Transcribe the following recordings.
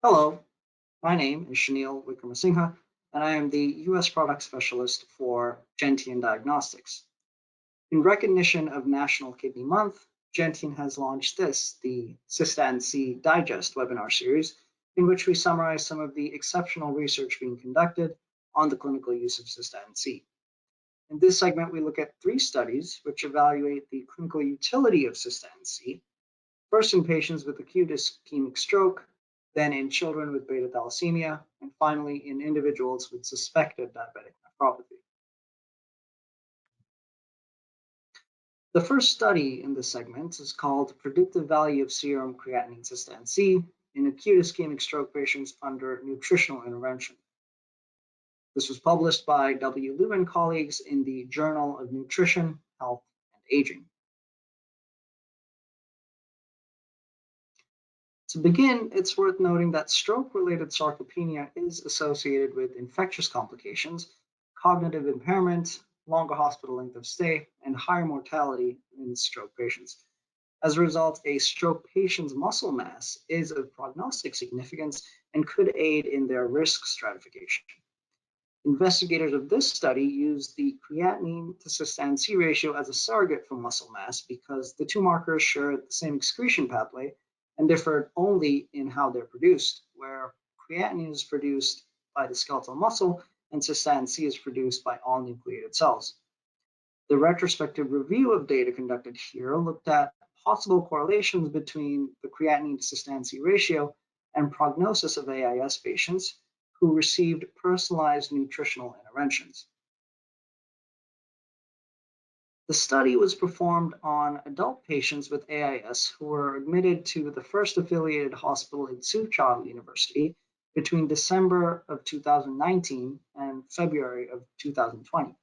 Hello, my name is Shanil Wickramasinghe, and I am the U.S. Product Specialist for Gentian Diagnostics. In recognition of National Kidney Month, Gentian has launched the Cystatin C Digest webinar series, in which we summarize some of the exceptional research being conducted on the clinical use of Cystatin C. In this segment, we look at 3 studies which evaluate the clinical utility of Cystatin C, first in patients with acute ischemic stroke, then in children with beta thalassemia, and finally in individuals with suspected diabetic nephropathy. The first study in this segment is called Predictive Value of Serum Creatinine Cystatin C in Acute Ischemic Stroke Patients Under Nutritional Intervention. This was published by W. Liu and colleagues in the Journal of Nutrition, Health, and Aging. To begin, it's worth noting that stroke-related sarcopenia is associated with infectious complications, cognitive impairment, longer hospital length of stay, and higher mortality in stroke patients. As a result, a stroke patient's muscle mass is of prognostic significance and could aid in their risk stratification. Investigators of this study used the creatinine to cystatin C ratio as a surrogate for muscle mass because the two markers share the same excretion pathway and differed only in how they're produced, where creatinine is produced by the skeletal muscle and cystatin C is produced by all nucleated cells. The retrospective review of data conducted here looked at possible correlations between the creatinine to cystatin C ratio and prognosis of AIS patients who received personalized nutritional interventions. The study was performed on adult patients with AIS who were admitted to the first affiliated hospital in Soochow University between December of 2019 and February of 2020.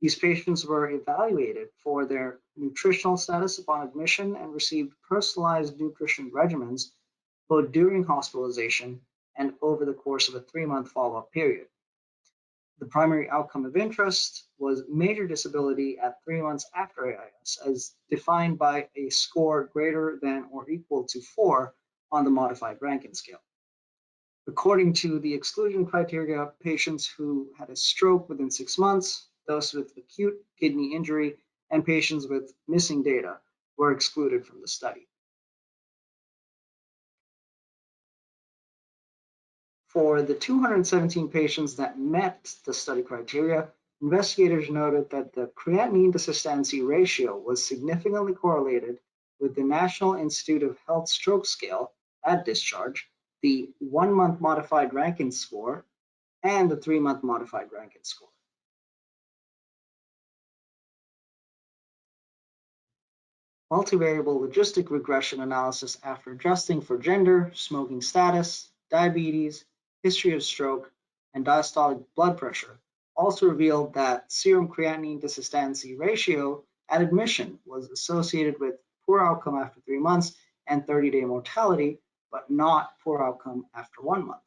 These patients were evaluated for their nutritional status upon admission and received personalized nutrition regimens both during hospitalization and over the course of a 3-month follow-up period. The primary outcome of interest was major disability at 3 months after AIS, as defined by a score greater than or equal to 4 on the modified Rankin scale. According to the exclusion criteria, patients who had a stroke within 6 months, those with acute kidney injury, and patients with missing data were excluded from the study. For the 217 patients that met the study criteria, investigators noted that the creatinine to cystatin C ratio was significantly correlated with the National Institute of Health Stroke Scale at discharge, the 1-month modified Rankin score, and the 3-month modified Rankin score. Multivariable logistic regression analysis after adjusting for gender, smoking status, diabetes, history of stroke, and diastolic blood pressure also revealed that serum creatinine to cystatin C ratio at admission was associated with poor outcome after 3 months and 30-day mortality, but not poor outcome after 1 month.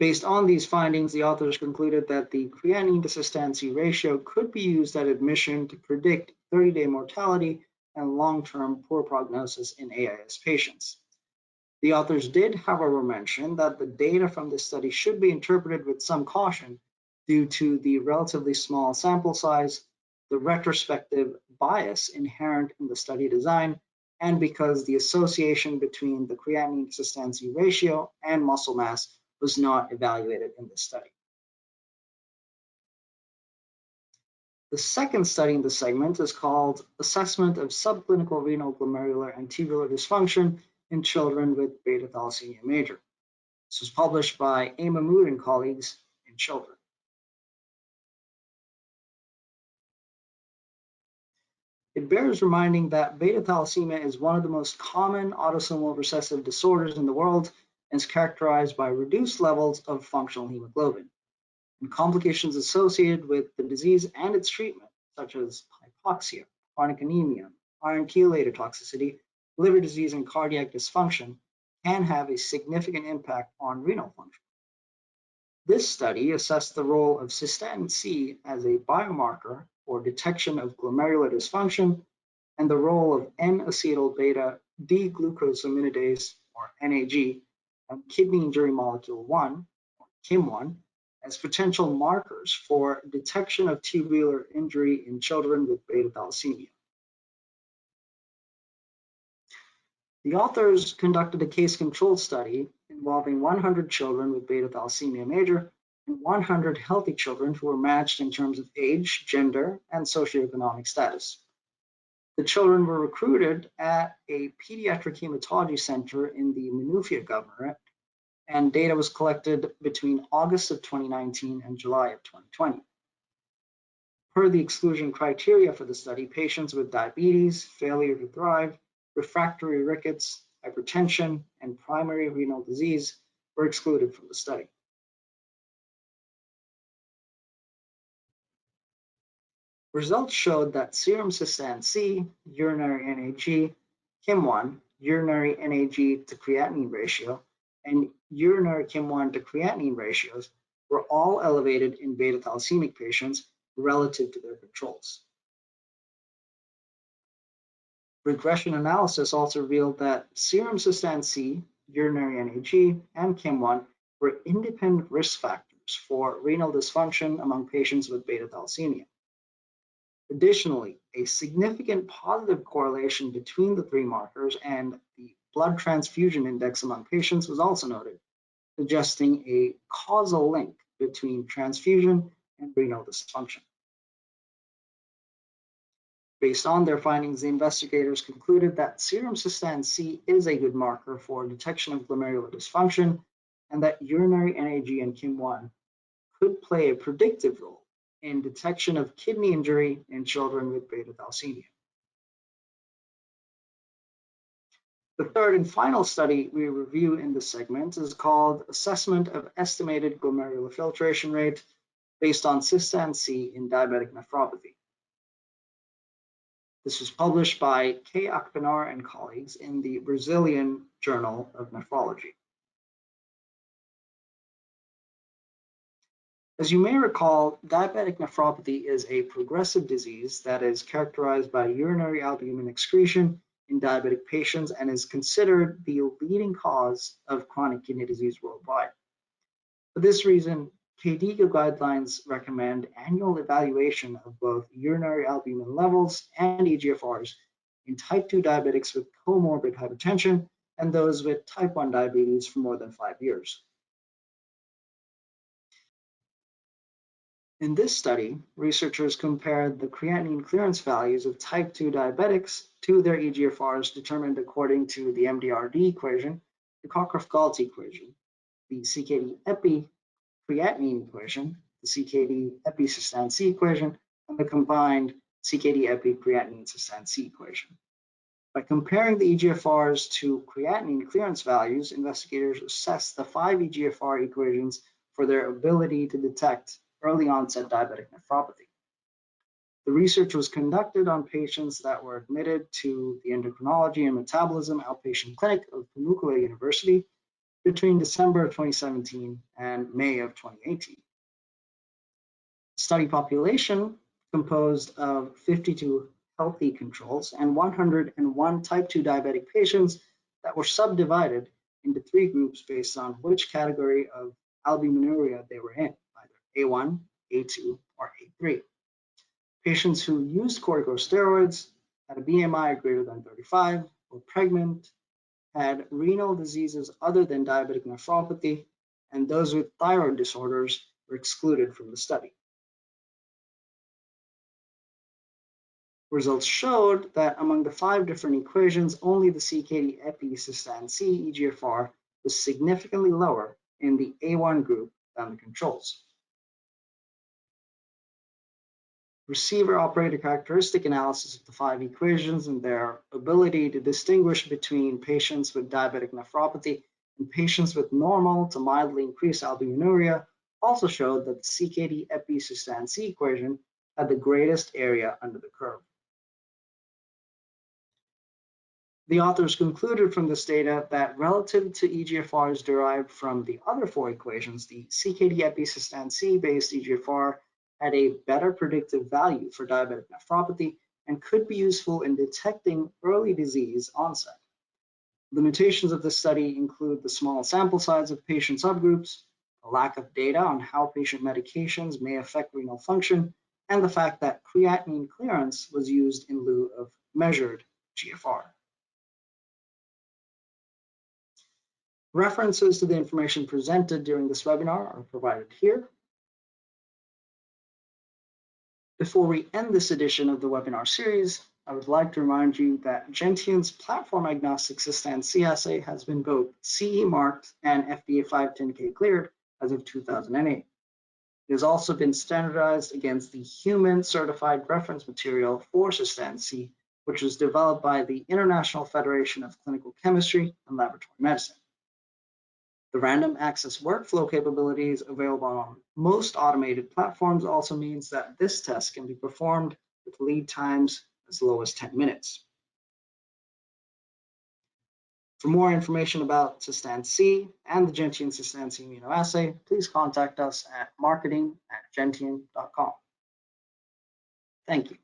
Based on these findings, the authors concluded that the creatinine to cystatin C ratio could be used at admission to predict 30-day mortality and long-term poor prognosis in AIS patients. The authors did, however, mention that the data from this study should be interpreted with some caution due to the relatively small sample size, the retrospective bias inherent in the study design, and because the association between the creatinine to cystatin C ratio and muscle mass was not evaluated in this study. The second study in the segment is called Assessment of Subclinical Renal Glomerular and Tubular Dysfunction in Children with Beta Thalassemia Major. This was published by A. Mahmood and colleagues in Children. It bears reminding that beta thalassemia is one of the most common autosomal recessive disorders in the world and is characterized by reduced levels of functional hemoglobin and complications associated with the disease and its treatment, such as hypoxia, chronic anemia, iron chelator toxicity, liver disease, and cardiac dysfunction, can have a significant impact on renal function. This study assessed the role of cystatin C as a biomarker for detection of glomerular dysfunction and the role of N-acetyl beta D-glucosaminidase, or NAG, and kidney injury molecule 1, or KIM1, as potential markers for detection of tubular injury in children with beta thalassemia. The authors conducted a case-controlled study involving 100 children with beta thalassemia major and 100 healthy children who were matched in terms of age, gender, and socioeconomic status. The children were recruited at a pediatric hematology center in the Manufia Governorate, and data was collected between August of 2019 and July of 2020. Per the exclusion criteria for the study, patients with diabetes, failure to thrive, refractory rickets, hypertension, and primary renal disease were excluded from the study. Results showed that serum cystatin C, urinary NAG, KIM1, urinary NAG to creatinine ratio, and urinary KIM1 to creatinine ratios were all elevated in beta thalassemia patients relative to their controls. Regression analysis also revealed that serum cystatin C, urinary NAG, and KIM1 were independent risk factors for renal dysfunction among patients with beta thalassemia. Additionally, a significant positive correlation between the three markers and the blood transfusion index among patients was also noted, suggesting a causal link between transfusion and renal dysfunction. Based on their findings, the investigators concluded that serum cystatin C is a good marker for detection of glomerular dysfunction, and that urinary NAG and KIM1 could play a predictive role in detection of kidney injury in children with beta thalassemia. The third and final study we review in this segment is called Assessment of Estimated Glomerular Filtration Rate based on cystatin C in Diabetic Nephropathy. This was published by K. Akpenar and colleagues in the Brazilian Journal of Nephrology. As you may recall, diabetic nephropathy is a progressive disease that is characterized by urinary albumin excretion in diabetic patients and is considered the leading cause of chronic kidney disease worldwide. For this reason, KDIGO guidelines recommend annual evaluation of both urinary albumin levels and eGFRs in type 2 diabetics with comorbid hypertension and those with type 1 diabetes for more than 5 years. In this study, researchers compared the creatinine clearance values of type 2 diabetics to their eGFRs determined according to the MDRD equation, the Cockcroft-Gaulty equation, the CKD-EPI creatinine equation, the CKD-EPI cystatin C equation, and the combined CKD-EPI creatinine cystatin C equation. By comparing the eGFRs to creatinine clearance values, investigators assessed the 5 eGFR equations for their ability to detect early onset diabetic nephropathy. The research was conducted on patients that were admitted to the Endocrinology and Metabolism Outpatient Clinic of Pamukkale University between December of 2017 and May of 2018. The study population composed of 52 healthy controls and 101 type 2 diabetic patients that were subdivided into 3 groups based on which category of albuminuria they were in, either A1, A2, or A3. Patients who used corticosteroids, had a BMI greater than 35, were pregnant, had renal diseases other than diabetic nephropathy, and those with thyroid disorders were excluded from the study. Results showed that among the 5 different equations, only the CKD-EPI cystatin C eGFR was significantly lower in the A1 group than the controls. Receiver-operated characteristic analysis of the 5 equations and their ability to distinguish between patients with diabetic nephropathy and patients with normal to mildly increased albuminuria also showed that the CKD-EPI cystatin C equation had the greatest area under the curve. The authors concluded from this data that relative to eGFRs derived from the other 4 equations, the CKD-EPI cystatin C based eGFR had a better predictive value for diabetic nephropathy and could be useful in detecting early disease onset. Limitations of this study include the small sample size of patient subgroups, the lack of data on how patient medications may affect renal function, and the fact that creatinine clearance was used in lieu of measured GFR. References to the information presented during this webinar are provided here. Before we end this edition of the webinar series, I would like to remind you that Gentian's platform-agnostic Cystatin-C assay has been both CE marked and FDA 510(k) cleared as of 2008. It has also been standardized against the human certified reference material for Cystatin-C, which was developed by the International Federation of Clinical Chemistry and Laboratory Medicine. The random access workflow capabilities available on most automated platforms also means that this test can be performed with lead times as low as 10 minutes. For more information about Cystatin-C and the Gentian Cystatin-C immunoassay, please contact us at marketing@gentian.com. Thank you.